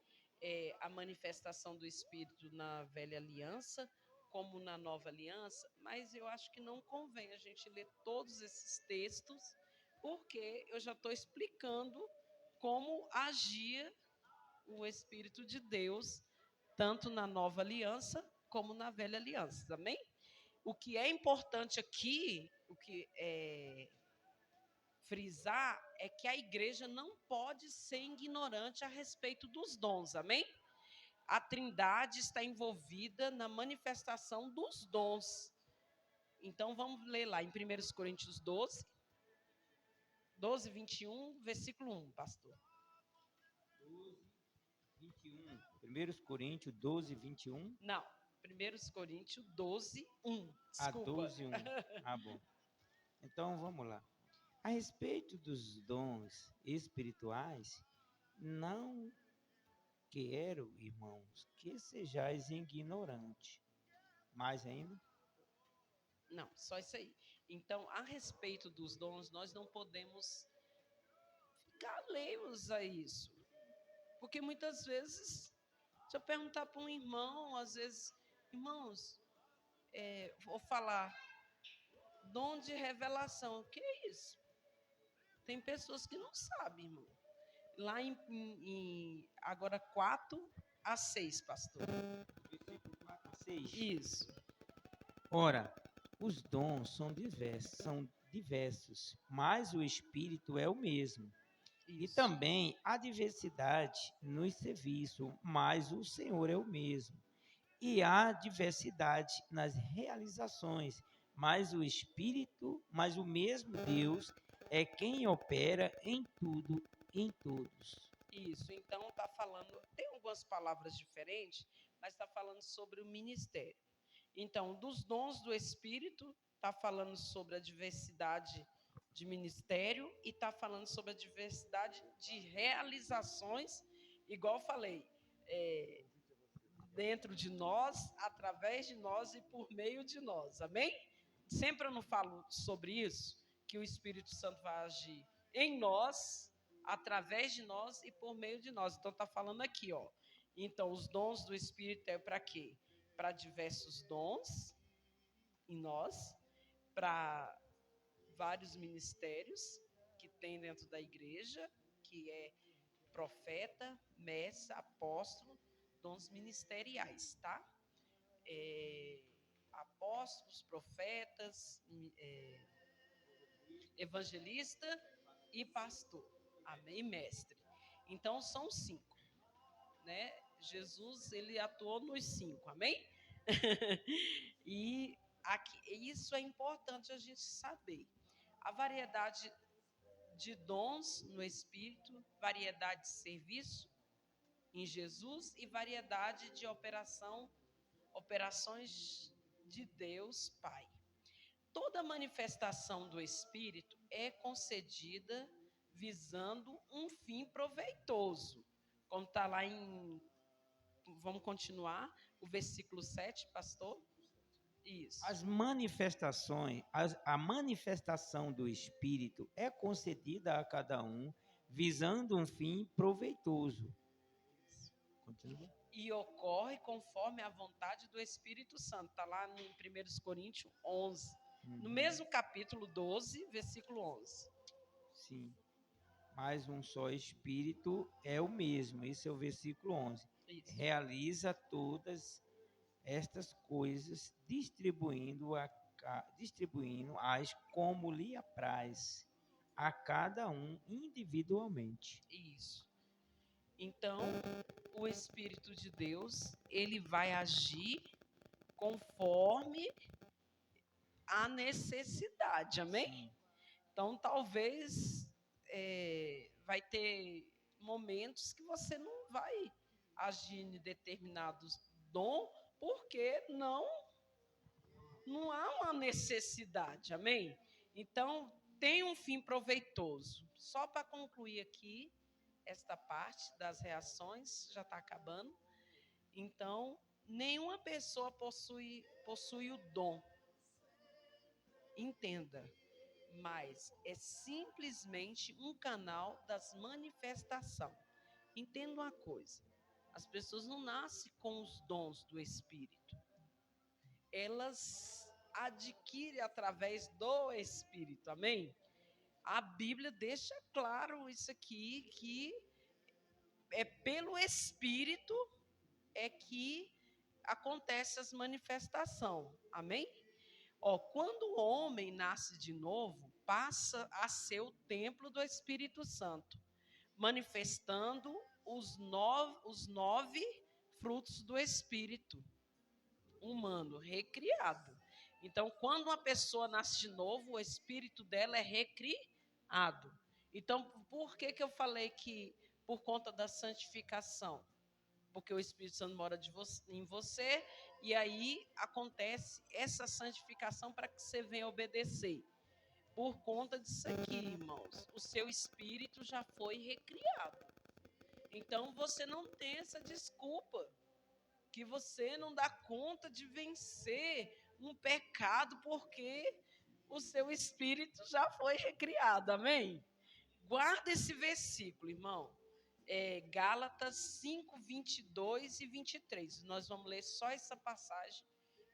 a manifestação do Espírito na velha aliança, como na nova aliança, mas eu acho que não convém a gente ler todos esses textos, porque eu já estou explicando como agia o Espírito de Deus, tanto na nova aliança, como na velha aliança, amém? O que é importante aqui, o que frisar é que a igreja não pode ser ignorante a respeito dos dons, amém? A Trindade está envolvida na manifestação dos dons. Então vamos ler lá em 1 Coríntios 12, 12, 21, versículo 1, pastor. 12, 21. 1 Coríntios 12, 21. Não, 1 Coríntios 12, 1. A Desculpa. 12, 1. Ah, bom. Então, vamos lá. A respeito dos dons espirituais, não quero, irmãos, que sejais ignorantes. Mais ainda? Não, só isso aí. Então, a respeito dos dons, nós não podemos ficar alheios a isso. Porque muitas vezes, se eu perguntar para um irmão, às vezes, irmãos, vou falar, dom de revelação, o que é isso? Tem pessoas que não sabem, irmão. Lá agora 4-6, pastor. Versículo 4 a 6. Isso. Ora, os dons são diversos, mas o Espírito é o mesmo. E Isso. também há diversidade nos serviços, mas o Senhor é o mesmo. E há diversidade nas realizações, mas o Espírito, mas o mesmo Deus é quem opera em tudo, em todos. Isso, então está falando, tem algumas palavras diferentes, mas está falando sobre o ministério. Então, dos dons do Espírito, está falando sobre a diversidade de ministério e está falando sobre a diversidade de realizações, igual eu falei, dentro de nós, através de nós e por meio de nós, amém? Sempre eu não falo sobre isso, que o Espírito Santo vai agir em nós, através de nós e por meio de nós. Então está falando aqui, ó. Então os dons do Espírito é para quê? Para diversos dons em nós, para vários ministérios que tem dentro da igreja, que é profeta, mestre, apóstolo, dons ministeriais, tá? Apóstolos, profetas, evangelista e pastor. Amém, mestre. Então são 5, né? Jesus, ele atuou nos 5, amém? E isso é importante a gente saber. A variedade de dons no Espírito, variedade de serviço em Jesus e variedade de operações de Deus Pai. Toda manifestação do Espírito é concedida visando um fim proveitoso. Como está lá vamos continuar, o versículo 7, pastor? Isso. A manifestação do Espírito é concedida a cada um, visando um fim proveitoso. Continua. E ocorre conforme a vontade do Espírito Santo. Está lá em 1 Coríntios 11. No mesmo capítulo 12, versículo 11. Sim. Mas um só Espírito é o mesmo. Esse é o versículo 11. Isso. Realiza todas estas coisas, distribuindo-as como lhe apraz, a cada um individualmente. Isso. Então, o Espírito de Deus, ele vai agir conforme a necessidade, amém? Sim. Então, talvez vai ter momentos que você não vai agir em determinados dom, porque não há uma necessidade, amém? Então, tem um fim proveitoso. Só para concluir aqui, esta parte das reações, já está acabando. Então, nenhuma pessoa possui o dom. Entenda, mas é simplesmente um canal das manifestações. Entenda uma coisa, as pessoas não nascem com os dons do Espírito. Elas adquirem através do Espírito, amém? A Bíblia deixa claro isso aqui, que é pelo Espírito que acontece as manifestações, amém? Quando o homem nasce de novo, passa a ser o templo do Espírito Santo, manifestando os 9 frutos do Espírito humano, recriado. Então, quando uma pessoa nasce de novo, o espírito dela é recriado. Então, por que eu falei que por conta da santificação? Porque o Espírito Santo mora em você, e aí acontece essa santificação para que você venha obedecer. Por conta disso aqui, irmãos, o seu espírito já foi recriado. Então, você não tem essa desculpa que você não dá conta de vencer um pecado porque o seu espírito já foi recriado, amém? Guarda esse versículo, irmão. Gálatas 5, 22 e 23. Nós vamos ler só essa passagem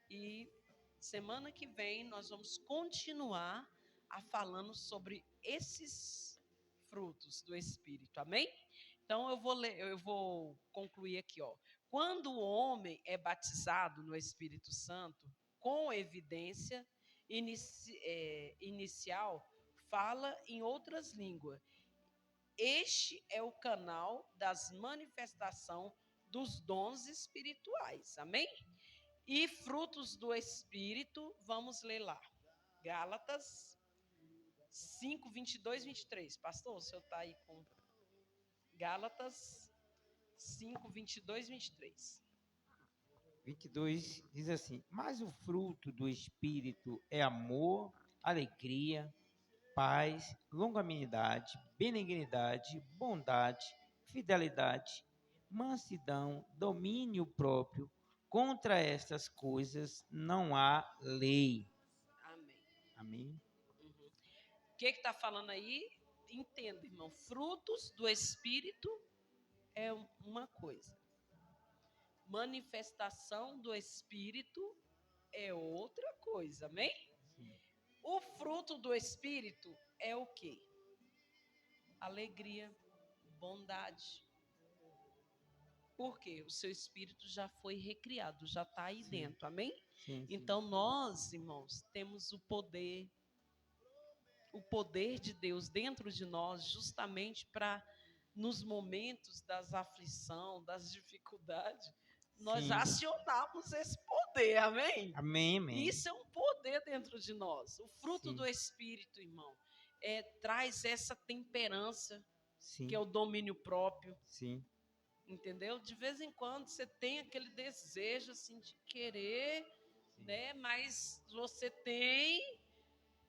e semana que vem nós vamos continuar a falando sobre esses frutos do Espírito, amém? Então eu vou concluir aqui, ó. Quando o homem é batizado no Espírito Santo, com evidência inicial, fala em outras línguas. Este é o canal das manifestações dos dons espirituais, amém? E frutos do Espírito, vamos ler lá. Gálatas 5, 22, 23. Pastor, o senhor está aí com Gálatas 5, 22, 23. 22 diz assim: mas o fruto do Espírito é amor, alegria, paz, longanimidade, benignidade, bondade, fidelidade, mansidão, domínio próprio. Contra estas coisas não há lei. Amém. Amém? Uhum. O que está falando aí? Entenda, irmão. Frutos do Espírito é uma coisa. Manifestação do Espírito é outra coisa, amém? Sim. O fruto do Espírito é o quê? Alegria, bondade. Por quê? O seu espírito já foi recriado, já está aí Sim. dentro, amém? Sim, sim. Então nós, irmãos, temos o poder de Deus dentro de nós, justamente para nos momentos das aflição, das dificuldades, nós Sim. acionarmos esse poder, amém? Amém, amém. Isso é um poder dentro de nós. O fruto Sim. do Espírito, irmão, traz essa temperança, Sim. que é o domínio próprio. Sim. Entendeu? De vez em quando você tem aquele desejo assim de querer, Sim. né? Mas você tem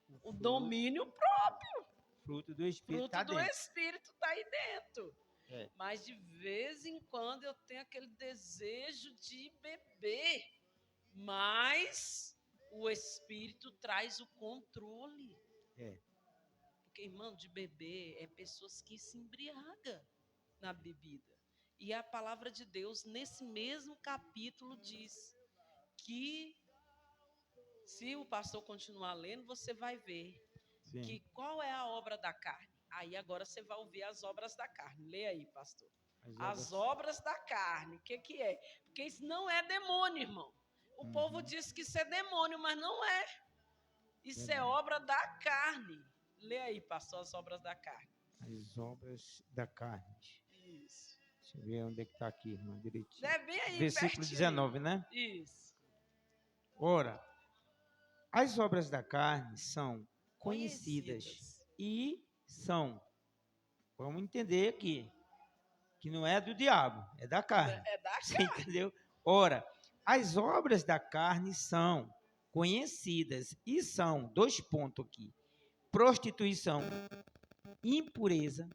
o fruto, domínio próprio. Fruto do Espírito Fruto tá do dentro. Espírito está aí dentro. É. Mas de vez em quando eu tenho aquele desejo de beber. Mas o Espírito traz o controle. É. Porque, irmão, de beber é pessoas que se embriagam na bebida. E a palavra de Deus, nesse mesmo capítulo, diz que, se o pastor continuar lendo, você vai ver Sim. que qual é a obra da carne. Aí agora você vai ouvir as obras da carne. Lê aí, pastor. As obras da carne. O que é? Porque isso não é demônio, irmão. O povo diz que isso é demônio, mas não é. Isso é obra da carne. Lê aí, pastor, as obras da carne. As obras da carne. Isso. Deixa eu ver onde é que está aqui, irmão, direitinho. É bem aí, Versículo pertinho. 19, né? Isso. Ora, as obras da carne são conhecidas e são, vamos entender aqui, que não é do diabo, é da carne. É da Você carne. entendeu? Ora, as obras da carne são conhecidas e são, 2 pontos aqui: prostituição, impureza,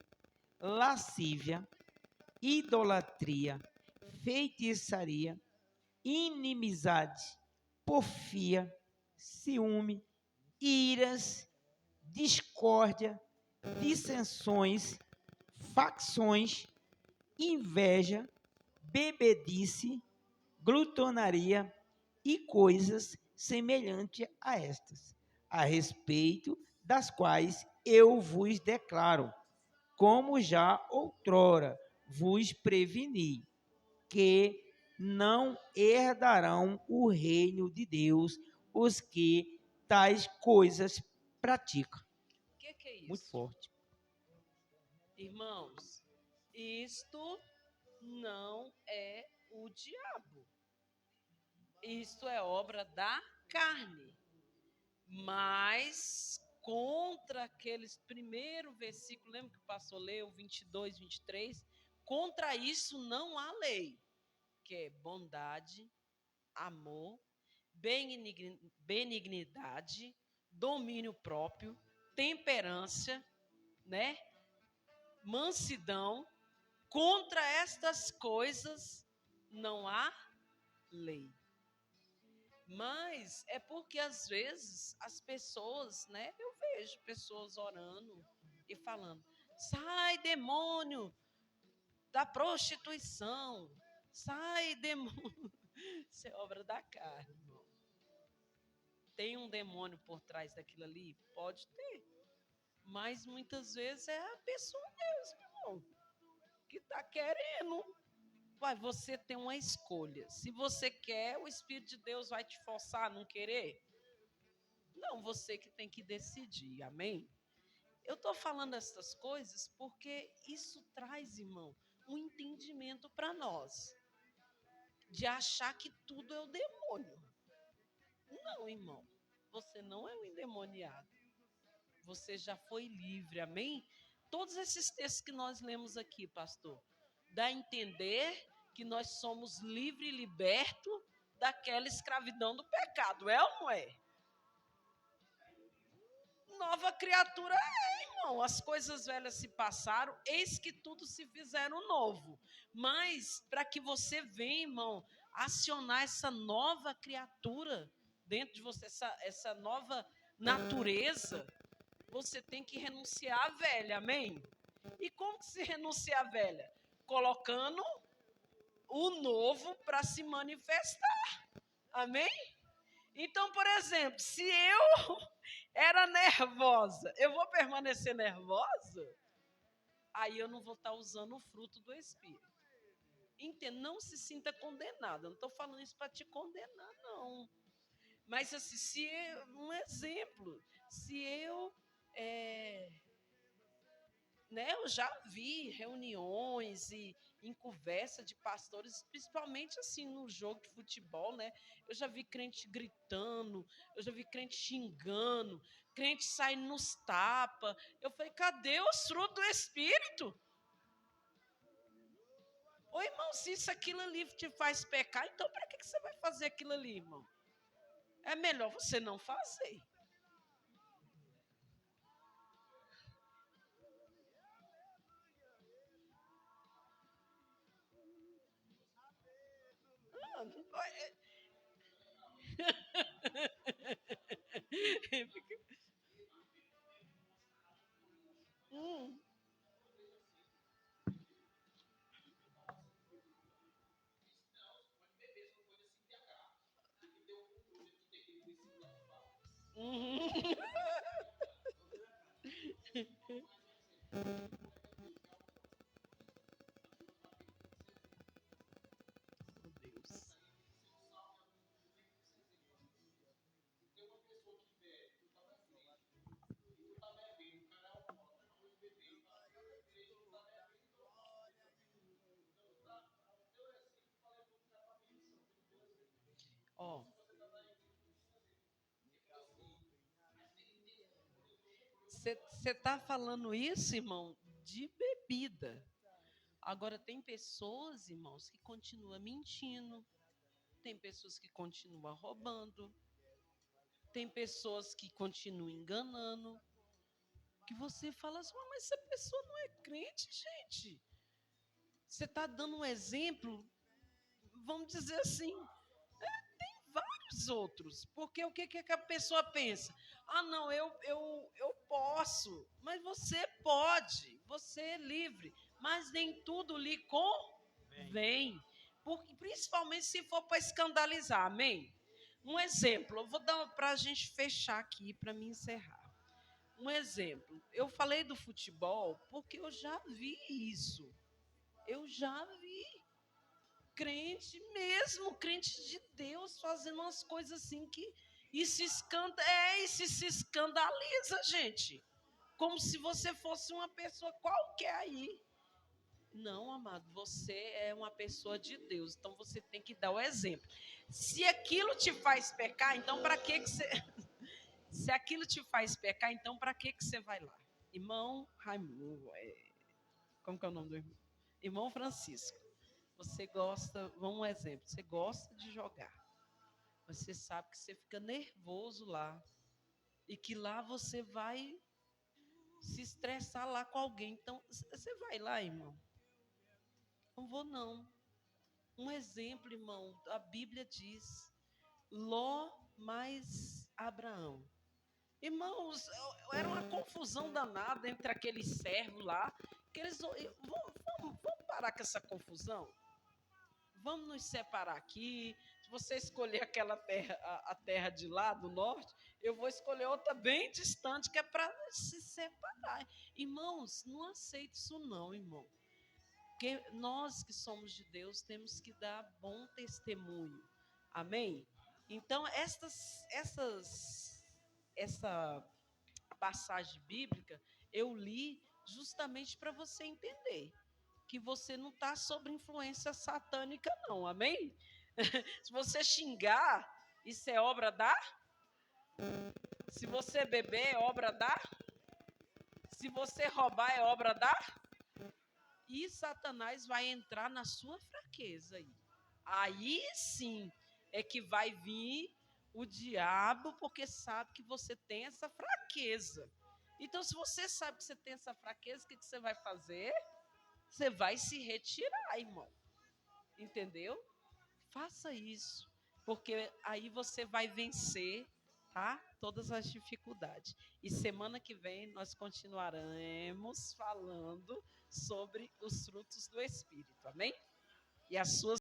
lascívia, idolatria, feitiçaria, inimizade, porfia, ciúme, iras, discórdia, dissensões, facções, inveja, bebedice, glutonaria e coisas semelhantes a estas, a respeito das quais eu vos declaro, como já outrora vos preveni, que não herdarão o reino de Deus os que tais coisas praticam. O que é isso? Muito forte. Irmãos, isto não é o diabo. Isto é obra da carne. Mas contra aqueles primeiro versículo, lembra que o pastor leu, 22, 23? Contra isso não há lei, que é bondade, amor, benignidade, domínio próprio, temperança, né? Mansidão. Contra estas coisas não há lei. Mas é porque às vezes as pessoas, né? Eu vejo pessoas orando e falando: sai demônio da prostituição, sai demônio. Isso é obra da carne, irmão. Tem um demônio por trás daquilo ali? Pode ter. Mas muitas vezes é a pessoa mesmo, irmão, que está querendo. Vai, você tem uma escolha. Se você quer, o Espírito de Deus vai te forçar a não querer? Não, você que tem que decidir, amém? Eu estou falando essas coisas porque isso traz, irmão, um entendimento para nós. De achar que tudo é o demônio. Não, irmão. Você não é um endemoniado. Você já foi livre, amém? Todos esses textos que nós lemos aqui, pastor, dá a entender que nós somos livres e libertos daquela escravidão do pecado, é ou não é? Nova criatura é, irmão. As coisas velhas se passaram, eis que tudo se fizeram novo. Mas, para que você venha, irmão, acionar essa nova criatura dentro de você, essa nova natureza, você tem que renunciar à velha, amém? E como que se renuncia à velha? Colocando o novo para se manifestar, amém? Então, por exemplo, se eu era nervosa, eu vou permanecer nervosa? Aí eu não vou estar usando o fruto do Espírito. Entenda, não se sinta condenada. Eu não estou falando isso para te condenar, não. Mas, assim, um exemplo, se eu... eu já vi reuniões e em conversa de pastores, principalmente assim no jogo de futebol, né? Eu já vi crente gritando, eu já vi crente xingando, crente saindo nos tapas. Eu falei, cadê os frutos do Espírito? Ô, irmão, se isso, aquilo ali te faz pecar, então para que você vai fazer aquilo ali, irmão? É melhor você não fazer. Deus. Ó, você está falando isso, irmão, de bebida. Agora, tem pessoas, irmãos, que continuam mentindo. Tem pessoas que continuam roubando. Tem pessoas que continuam enganando. Que você fala assim, mas essa pessoa não é crente, gente. Você está dando um exemplo, vamos dizer assim, vários outros. Porque o que a pessoa pensa? Ah, não, eu posso. Mas você pode, você é livre. Mas nem tudo lhe convém. Porque, principalmente se for para escandalizar, amém? Um exemplo, eu vou dar para a gente fechar aqui, para me encerrar. Um exemplo, eu falei do futebol porque eu já vi isso. Eu já vi crente mesmo, crente de Deus, fazendo umas coisas assim que e se escandaliza, gente. Como se você fosse uma pessoa qualquer aí. Não, amado, você é uma pessoa de Deus, então você tem que dar o exemplo. Se aquilo te faz pecar, então para que você... Se aquilo te faz pecar, então para que você vai lá? Irmão Raimundo, como que é o nome do irmão? Irmão Francisco, você gosta, vamos um exemplo, você gosta de jogar, mas você sabe que você fica nervoso lá, e que lá você vai se estressar lá com alguém. Então, você vai lá, irmão? Não vou não. Um exemplo, irmão, a Bíblia diz, Ló mais Abraão. Irmãos, era uma confusão danada entre aqueles servos lá, que eles vamos parar com essa confusão? Vamos nos separar aqui. Se você escolher aquela terra, a terra de lá, do norte, eu vou escolher outra bem distante, que é para se separar. Irmãos, não aceite isso não, irmão. Porque nós que somos de Deus temos que dar bom testemunho. Amém? Então, essa passagem bíblica eu li justamente para você entender que você não está sob influência satânica, não. Amém? Se você xingar, isso é obra da? Se você beber, é obra da? Se você roubar, é obra da? E Satanás vai entrar na sua fraqueza aí. Aí sim é que vai vir o diabo, porque sabe que você tem essa fraqueza. Então, se você sabe que você tem essa fraqueza, o que você vai fazer? Você vai se retirar, irmão. Entendeu? Faça isso, porque aí você vai vencer, tá? Todas as dificuldades. E semana que vem nós continuaremos falando sobre os frutos do Espírito, amém? E as suas